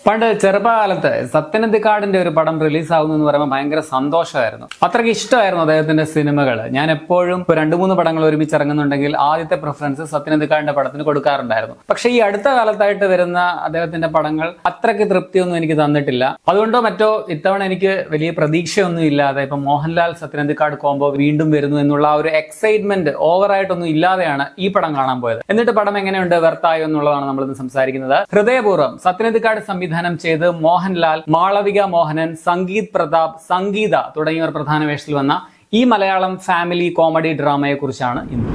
പണ്ട് ചെറുപ്പകാലത്ത് സത്യനന്ദിക്കാടിന്റെ ഒരു പടം റിലീസ് ആകുന്നു എന്ന് പറയുമ്പോൾ ഭയങ്കര സന്തോഷമായിരുന്നു. അത്രയ്ക്ക് ഇഷ്ടമായിരുന്നു അദ്ദേഹത്തിന്റെ സിനിമകൾ. ഞാൻ എപ്പോഴും ഇപ്പോൾ 2-3 പടങ്ങൾ ഒരുമിച്ച് ഇറങ്ങുന്നുണ്ടെങ്കിൽ ആദ്യത്തെ പ്രിഫറൻസ് സത്യനന്ദിക്കാടിന്റെ പടത്തിന് കൊടുക്കാറുണ്ടായിരുന്നു. പക്ഷെ ഈ അടുത്ത കാലത്തായിട്ട് വരുന്ന അദ്ദേഹത്തിന്റെ പടങ്ങൾ അത്രയ്ക്ക് തൃപ്തിയൊന്നും എനിക്ക് തന്നിട്ടില്ല. അതുകൊണ്ടോ മറ്റോ ഇത്തവണ എനിക്ക് വലിയ പ്രതീക്ഷയൊന്നും ഇല്ലാതെ ഇപ്പൊ മോഹൻലാൽ സത്യനന്ദിക്കാട് കോംബോ വീണ്ടും വരുന്നു എന്നുള്ള ആ ഒരു എക്സൈറ്റ്മെന്റ് ഓവറായിട്ടൊന്നും ഇല്ലാതെയാണ് ഈ പടം കാണാൻ പോയത്. എന്നിട്ട് പടം എങ്ങനെയുണ്ട്, വെർത്തായോ എന്നുള്ളതാണ് നമ്മളിന്ന് സംസാരിക്കുന്നത്. ഹൃദയപൂർവ്വം സത്യനന്ദിക്കാട് സംവിധാനം ചെയ്ത് മോഹൻലാൽ, മാളവിക മോഹനൻ, സംഗീത് പ്രതാപ്, സംഗീത തുടങ്ങിയവർ പ്രധാന വേഷത്തിൽ വന്ന ഈ മലയാളം ഫാമിലി കോമഡി ഡ്രാമയെ കുറിച്ചാണ് ഇന്ന്.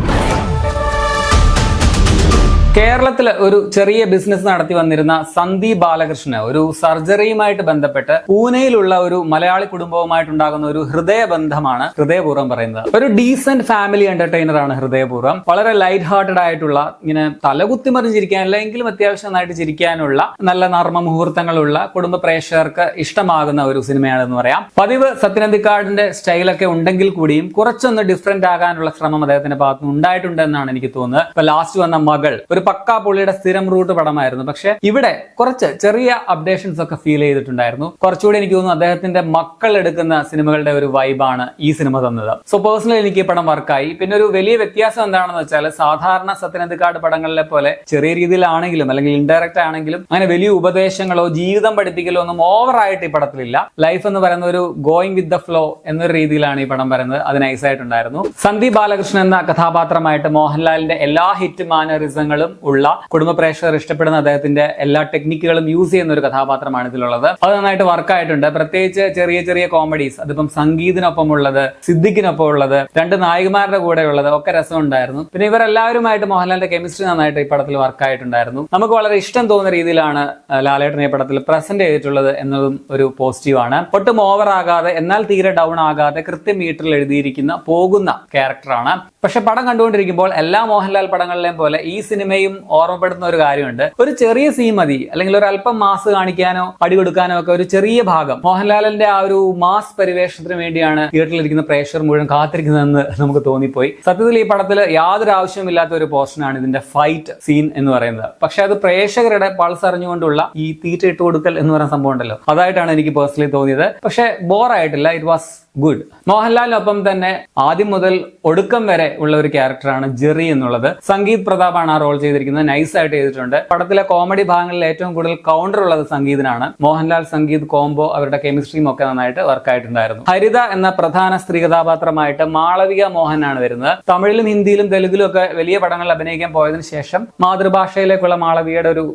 കേരളത്തിൽ ഒരു ചെറിയ ബിസിനസ് നടത്തി വന്നിരുന്ന സന്ദീപ് ബാലകൃഷ്ണന് ഒരു സർജറിയുമായിട്ട് ബന്ധപ്പെട്ട് പൂനെയിലുള്ള ഒരു മലയാളി കുടുംബവുമായിട്ടുണ്ടാകുന്ന ഒരു ഹൃദയബന്ധമാണ് ഹൃദയപൂർവ്വം പറയുന്നത്. ഒരു ഡീസന്റ് ഫാമിലി എന്റർടൈനർ ആണ് ഹൃദയപൂർവ്വം. വളരെ ലൈറ്റ് ഹാർട്ടഡ് ആയിട്ടുള്ള, ഇങ്ങനെ തലകുത്തിമറിഞ്ഞ് ചിരിക്കാനില്ല എങ്കിലും അത്യാവശ്യം നന്നായിട്ട് ചിരിക്കാനുള്ള നല്ല നർമ്മ മുഹൂർത്തങ്ങളുള്ള കുടുംബ പ്രേക്ഷകർക്ക് ഇഷ്ടമാകുന്ന ഒരു സിനിമയാണെന്ന് പറയാം. പതിവ് സത്യനന്ദിക്കാടിന്റെ സ്റ്റൈലൊക്കെ ഉണ്ടെങ്കിൽ കൂടിയും കുറച്ചൊന്ന് ഡിഫറെന്റ് ആകാനുള്ള ശ്രമം അദ്ദേഹത്തിന്റെ ഭാഗത്തുനിന്ന് ഉണ്ടായിട്ടുണ്ടെന്നാണ് എനിക്ക് തോന്നുന്നത്. ഇപ്പൊ ലാസ്റ്റ് വന്ന മകൾ ഒരു പക്കാ പുള്ളിയുടെ സ്ഥിരം റൂട്ട് പടമായിരുന്നു. പക്ഷെ ഇവിടെ കുറച്ച് ചെറിയ അപ്ഡേഷൻസ് ഒക്കെ ഫീൽ ചെയ്തിട്ടുണ്ടായിരുന്നു. കുറച്ചുകൂടി എനിക്ക് തോന്നുന്നു അദ്ദേഹത്തിന്റെ മക്കൾ എടുക്കുന്ന സിനിമകളുടെ ഒരു വൈബാണ് ഈ സിനിമ തന്നത്. സോ പേഴ്സണലി എനിക്ക് ഈ പടം വർക്കായി. പിന്നെ ഒരു വലിയ വ്യത്യാസം എന്താണെന്ന് വെച്ചാൽ, സാധാരണ സത്യനന്ദിക്കാട് പടങ്ങളിലെ പോലെ ചെറിയ രീതിയിലാണെങ്കിലും അല്ലെങ്കിൽ ഇൻഡയറക്റ്റ് ആണെങ്കിലും അങ്ങനെ വലിയ ഉപദേശങ്ങളോ ജീവിതം പഠിപ്പിക്കലോ ഒന്നും ഓവറായിട്ട് ഈ പടത്തിലില്ല. ലൈഫ് എന്ന് പറയുന്ന ഒരു ഗോയിങ് വിത്ത് ദ ഫ്ലോ എന്നൊരു രീതിയിലാണ് ഈ പടം പറയുന്നത്. അത് നൈസായിട്ടുണ്ടായിരുന്നു. സന്ദീപ് ബാലകൃഷ്ണൻ എന്ന കഥാപാത്രമായിട്ട് മോഹൻലാലിന്റെ എല്ലാ ഹിറ്റ് മാനറിസങ്ങളും ഉള്ള കുടുംബ പ്രേക്ഷകർ ഇഷ്ടപ്പെടുന്ന അദ്ദേഹത്തിന്റെ എല്ലാ ടെക്നിക്കുകളും യൂസ് ചെയ്യുന്ന ഒരു കഥാപാത്രമാണ് ഇതിലുള്ളത്. അത് നന്നായിട്ട് വർക്കായിട്ടുണ്ട്. പ്രത്യേകിച്ച് ചെറിയ ചെറിയ കോമഡീസ്, അതിപ്പം സംഗീതിനൊപ്പം ഉള്ളത്, സിദ്ദിഖിനൊപ്പം ഉള്ളത്, 2 നായികമാരുടെ കൂടെ ഉള്ളത് ഒക്കെ രസമുണ്ടായിരുന്നു. പിന്നെ ഇവരെല്ലാവരുമായിട്ട് മോഹൻലാലിന്റെ കെമിസ്ട്രി നന്നായിട്ട് ഈ പടത്തിൽ വർക്കായിട്ടുണ്ടായിരുന്നു. നമുക്ക് വളരെ ഇഷ്ടം തോന്നുന്ന രീതിയിലാണ് ലാലേട്ടൻ ഈ പടത്തിൽ പ്രസന്റ് ചെയ്തിട്ടുള്ളത് എന്നതും ഒരു പോസിറ്റീവാണ്. ഒട്ടും ഓവർ ആകാതെ എന്നാൽ തീരെ ഡൗൺ ആകാതെ കൃത്യം മീറ്ററിൽ എഴുതിയിരിക്കുന്ന പോകുന്ന ക്യാരക്ടറാണ്. പക്ഷെ പടം കണ്ടുകൊണ്ടിരിക്കുമ്പോൾ എല്ലാ മോഹൻലാൽ പടങ്ങളിലെയും പോലെ ഈ സിനിമയും ഓർമ്മപ്പെടുന്ന ഒരു കാര്യമുണ്ട്. ഒരു ചെറിയ സീൻ മതി, അല്ലെങ്കിൽ ഒരു അല്പം മാസ് കാണിക്കാനോ അടി കൊടുക്കാനോ ഒക്കെ ഒരു ചെറിയ ഭാഗം മോഹൻലാലിന്റെ ആ ഒരു മാസ് പരിവേഷണത്തിന് വേണ്ടിയാണ് തിയേറ്ററിലിരിക്കുന്ന പ്രേക്ഷകർ മുഴുവൻ കാത്തിരിക്കുന്നതെന്ന് നമുക്ക് തോന്നിപ്പോയി. സത്യത്തിൽ ഈ പടത്തിൽ യാതൊരു ആവശ്യമില്ലാത്ത ഒരു പോർഷനാണ് ഇതിന്റെ ഫൈറ്റ് സീൻ എന്ന് പറയുന്നത്. പക്ഷെ അത് പ്രേക്ഷകരുടെ പൾസ് അറിഞ്ഞുകൊണ്ടുള്ള ഈ തീറ്റ ഇട്ട് കൊടുക്കൽ എന്ന് പറയുന്ന സംഭവം ഉണ്ടല്ലോ, അതായിട്ടാണ് എനിക്ക് പേഴ്സണലി തോന്നിയത്. പക്ഷെ ബോറായിട്ടില്ല. It was good. മോഹൻലാലിനൊപ്പം തന്നെ ആദ്യം മുതൽ ഒടുക്കം വരെ ഉള്ള ഒരു ക്യാരക്ടറാണ് ജെറി എന്നുള്ളത്. സംഗീത് പ്രതാപാണ് ആ റോൾ ചെയ്തിരിക്കുന്നത്. നൈസായിട്ട് ചെയ്തിട്ടുണ്ട്. പടത്തിലെ കോമഡി ഭാഗങ്ങളിൽ ഏറ്റവും കൂടുതൽ കൗണ്ടർ ഉള്ളത് സംഗീതിനാണ്. മോഹൻലാൽ സംഗീത് കോംബോ, അവരുടെ കെമിസ്ട്രിയും ഒക്കെ നന്നായിട്ട് വർക്കായിട്ടുണ്ടായിരുന്നു. ഹരിത എന്ന പ്രധാന സ്ത്രീ കഥാപാത്രമായിട്ട് മാളവിക മോഹനാണ് വരുന്നത്. തമിഴിലും ഹിന്ദിയിലും തെലുങ്കിലും ഒക്കെ വലിയ പടങ്ങളിൽ അഭിനയിക്കാൻ പോയതിനു ശേഷം മാതൃഭാഷയിലേക്കുള്ള മാളവികയുടെ ഒരു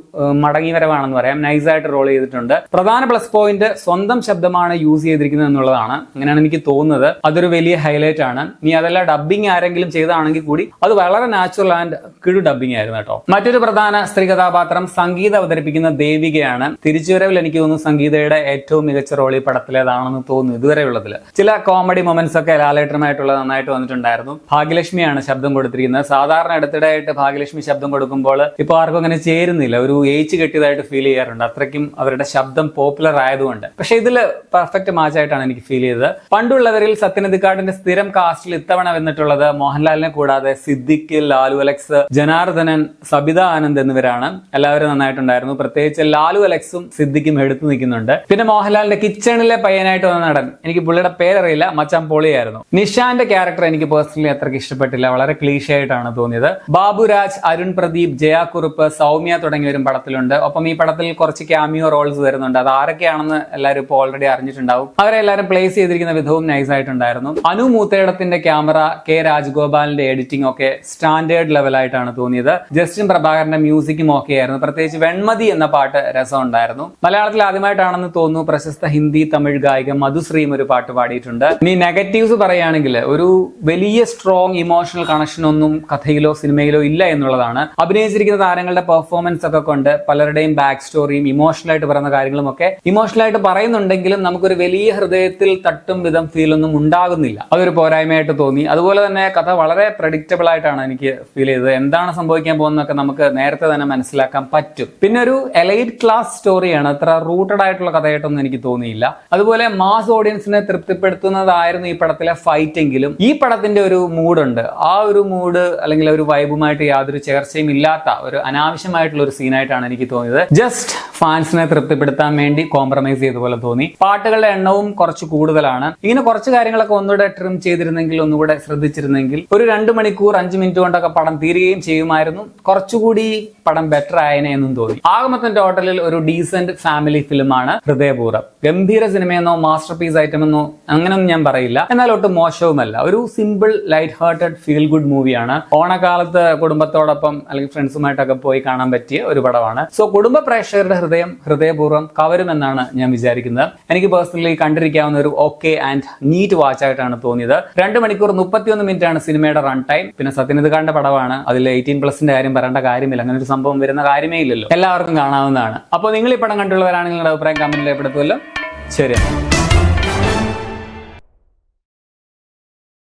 മടങ്ങിവരവാണെന്ന് പറയാം. നൈസായിട്ട് റോൾ ചെയ്തിട്ടുണ്ട്. പ്രധാന പ്ലസ് പോയിന്റ് സ്വന്തം ശബ്ദമാണ് യൂസ് ചെയ്തിരിക്കുന്നത് എന്നുള്ളതാണ്. അങ്ങനെയാണ് എനിക്ക് തോന്നുന്നത്. അതൊരു വലിയ ഹൈലൈറ്റ് ആണ്. ഇനി അതല്ല ഡബ്ബിംഗ് ആരെങ്കിലും ചെയ്താണെങ്കിൽ കൂടി അത് വളരെ നാച്ചുറൽ ആൻഡ് കിടു ഡബ്ബിംഗ് ആയിരുന്നു കേട്ടോ. മറ്റൊരു പ്രധാന സ്ത്രീ കഥാപാത്രം സംഗീത അവതരിപ്പിക്കുന്ന ദേവികയാണ്. തിരിച്ചുവരവിൽ എനിക്ക് തോന്നുന്നു സംഗീതയുടെ ഏറ്റവും മികച്ച റോൾ ഈ പടത്തിലേതാണെന്ന് തോന്നുന്നു ഇതുവരെ ഉള്ളതിൽ. ചില കോമഡി മൊമെന്റ്സ് ഒക്കെ ലാലേട്ടനുമായിട്ടുള്ള നന്നായിട്ട് വന്നിട്ടുണ്ടായിരുന്നു. ഭാഗ്യലക്ഷ്മിയാണ് ശബ്ദം കൊടുത്തിരിക്കുന്നത്. സാധാരണ അടുത്തിടെയായിട്ട് ഭാഗ്യലക്ഷ്മി ശബ്ദം കൊടുക്കുമ്പോൾ ഇപ്പോൾ ആർക്കും അങ്ങനെ ചേരുന്നില്ല. ഒരു ഏച്ച് കെട്ടിയതായിട്ട് ഫീൽ ചെയ്യാറുണ്ട്, അത്രയ്ക്കും അവരുടെ ശബ്ദം പോപ്പുലർ ആയതുകൊണ്ട്. പക്ഷെ ഇതിൽ പെർഫെക്റ്റ് മാച്ച് ആയിട്ടാണ് എനിക്ക് ഫീൽ ചെയ്തത്. പണ്ടുള്ളവരിൽ സത്യനന്ദിക്കാടിന്റെ സ്ഥിരം കാസ്റ്റിൽ ഇത്തവണ വന്നിട്ടുള്ളത് മോഹൻലാലിനെ കൂടാതെ സിദ്ദിഖ്, ലാലു അലക്സ്, ജനാർദ്ദനൻ, സബിത ആനന്ദ് എന്നിവരാണ്. എല്ലാവരും നന്നായിട്ടുണ്ടായിരുന്നു. പ്രത്യേകിച്ച് ലാലു അലക്സും സിദ്ദിഖും എടുത്തു നിൽക്കുന്നുണ്ട്. പിന്നെ മോഹൻലാലിന്റെ കിച്ചണിലെ പയ്യനായിട്ട് വന്ന നടൻ, എനിക്ക് പുള്ളിയുടെ പേരറിയില്ല, മച്ചാൻ പൊളിയായിരുന്നു. നിഷാന്റെ ക്യാരക്ടർ എനിക്ക് പേഴ്സണലി അത്രയ്ക്ക് ഇഷ്ടപ്പെട്ടില്ല. വളരെ ക്ലീഷേ ആയിട്ടാണ് തോന്നിയത്. ബാബുരാജ്, അരുൺ പ്രദീപ്, ജയാക്കുറുപ്പ്, സൗമ്യ തുടങ്ങിയവരും പടത്തിലുണ്ട്. ഒപ്പം ഈ പടത്തിൽ കുറച്ച് ക്യാമിയോ റോൾസ് വരുന്നുണ്ട്. അത് ആരൊക്കെയാണെന്ന് എല്ലാവരും ഇപ്പോൾ ഓൾറെഡി അറിഞ്ഞിട്ടുണ്ടാവും. അവരെ എല്ലാവരും പ്ലേസ് ചെയ്തിരിക്കുന്ന വിധവും നൈസ് ആയിട്ടുണ്ടായിരുന്നു. അനു മൂത്തേടത്തിന്റെ ക്യാമറ, കെ രാജഗോപാലിന്റെ എഡിറ്റിംഗ് ഒക്കെ സ്റ്റാൻഡേർഡ് ലെവലായിട്ടാണ് തോന്നിയത്. ജസ്റ്റിൻ പ്രഭാകരന്റെ മ്യൂസിക്കും ഒക്കെ ആയിരുന്നു. പ്രത്യേകിച്ച് വെൺമതി എന്ന പാട്ട് രസമുണ്ടായിരുന്നു. മലയാളത്തിൽ ആദ്യമായിട്ടാണെന്ന് തോന്നുന്നു പ്രശസ്ത ഹിന്ദി തമിഴ് ഗായിക മധുശ്രീം ഒരു പാട്ട് പാടിയിട്ടുണ്ട്. ഇനി നെഗറ്റീവ്സ് പറയുകയാണെങ്കിൽ ഒരു വലിയ സ്ട്രോങ് ഇമോഷണൽ കണക്ഷൻ ഒന്നും കഥയിലോ സിനിമയിലോ ഇല്ല എന്നുള്ളതാണ്. അഭിനയിച്ചിരിക്കുന്ന താരങ്ങളുടെ പെർഫോമൻസ് ഒക്കെ കൊണ്ട് പലരുടെയും ബാക്ക് സ്റ്റോറിയും ഇമോഷണൽ ആയിട്ട് പറയുന്ന കാര്യങ്ങളും ഒക്കെ ഇമോഷണൽ ആയിട്ട് പറയുന്നുണ്ടെങ്കിലും നമുക്കൊരു വലിയ ഹൃദയത്തിൽ തട്ടും വിധം ഫീൽ ഒന്നും ഉണ്ടാകുന്നില്ല. അതൊരു പോരായ്മയായിട്ട് തോന്നി. അതുപോലെ തന്നെ കഥ വളരെ പ്രഡിക്റ്റബിൾ ആയിട്ടാണ് എനിക്ക് ഫീൽ ചെയ്തത്. എന്താണ് സംഭവിക്കാൻ പോകുന്നതൊക്കെ നമുക്ക് നേരത്തെ തന്നെ മനസ്സിലാക്കാൻ പറ്റും. പിന്നെ ഒരു എലൈറ്റ് ക്ലാസ് സ്റ്റോറിയാണ്, അത്ര റൂട്ടഡ് ആയിട്ടുള്ള കഥയായിട്ടൊന്നും എനിക്ക് തോന്നിയില്ല. അതുപോലെ മാസ് ഓഡിയൻസിനെ തൃപ്തിപ്പെടുത്തുന്നതായിരുന്നു ഈ പടത്തിലെ ഫൈറ്റ് എങ്കിലും ഈ പടത്തിന്റെ ഒരു മൂഡുണ്ട്. ആ ഒരു മൂഡ് അല്ലെങ്കിൽ ഒരു വൈബുമായിട്ട് യാതൊരു ചേർച്ചയും ഇല്ലാത്ത ഒരു അനാവശ്യമായിട്ടുള്ള ഒരു സീനായിട്ടാണ് എനിക്ക് തോന്നിയത്. ജസ്റ്റ് ഫാൻസിനെ തൃപ്തിപ്പെടുത്താൻ വേണ്ടി കോംപ്രമൈസ് ചെയ്ത പോലെ തോന്നി. പാട്ടുകളുടെ എണ്ണവും കുറച്ച് കൂടുതലാണ്. ഇങ്ങനെ കുറച്ച് കാര്യങ്ങളൊക്കെ ഒന്നുകൂടെ ട്രിം ചെയ്തിരുന്നെങ്കിൽ, ഒന്നുകൂടെ ശ്രദ്ധിച്ചിരുന്നെങ്കിൽ ഒരു 2 മണിക്കൂർ 5 മിനിറ്റ് കൊണ്ടൊക്കെ പടം തീരുകയും ചെയ്യുമായിരുന്നു. കുറച്ചുകൂടി പടം ബെറ്റർ ആയനെ എന്നും തോന്നി. ആകെ മൊത്തം ടോട്ടലിൽ ഒരു ഡീസന്റ് ഫാമിലി ഫിലിമാണ് ഹൃദയപൂർവ്വം. ഗംഭീര സിനിമയെന്നോ മാസ്റ്റർ പീസ് ഐറ്റം എന്നോ അങ്ങനെയൊന്നും ഞാൻ പറയില്ല, എന്നാൽ ഒട്ടും മോശവുമല്ല. ഒരു simple light hearted feel good മൂവിയാണ്. ഓണക്കാലത്ത് കുടുംബത്തോടൊപ്പം അല്ലെങ്കിൽ ഫ്രണ്ട്സുമായിട്ടൊക്കെ പോയി കാണാൻ പറ്റിയ ഒരു പടമാണ്. സോ കുടുംബ പ്രേക്ഷകരുടെ ഹൃദയം ഹൃദയപൂർവ്വം കവരുമെന്നാണ് ഞാൻ വിചാരിക്കുന്നത്. എനിക്ക് പേഴ്സണലി കണ്ടിരിക്കാവുന്ന ഒരു ഓക്കെ ആൻഡ് നീറ്റ് വാച്ച് ആയിട്ടാണ് തോന്നിയത്. 2 മണിക്കൂർ 31 മിനിറ്റ് ആണ് സിനിമയുടെ റൺ ടൈം. പിന്നെ സത്യനിധികാന്റെ പടമാണ്, അതിൽ 18+ കാര്യം പറയേണ്ട കാര്യമില്ല. അങ്ങനെ ഒരു സംഭവം വരുന്ന കാര്യമേ ഇല്ലല്ലോ, എല്ലാവർക്കും കാണാവുന്നതാണ്. അപ്പോൾ നിങ്ങൾ ഈ പടം കണ്ടുള്ളവരാണെങ്കിൽ നിങ്ങളുടെ അഭിപ്രായം കമന്റിൽ രേഖപ്പെടുത്തുമല്ലോ. ശരി.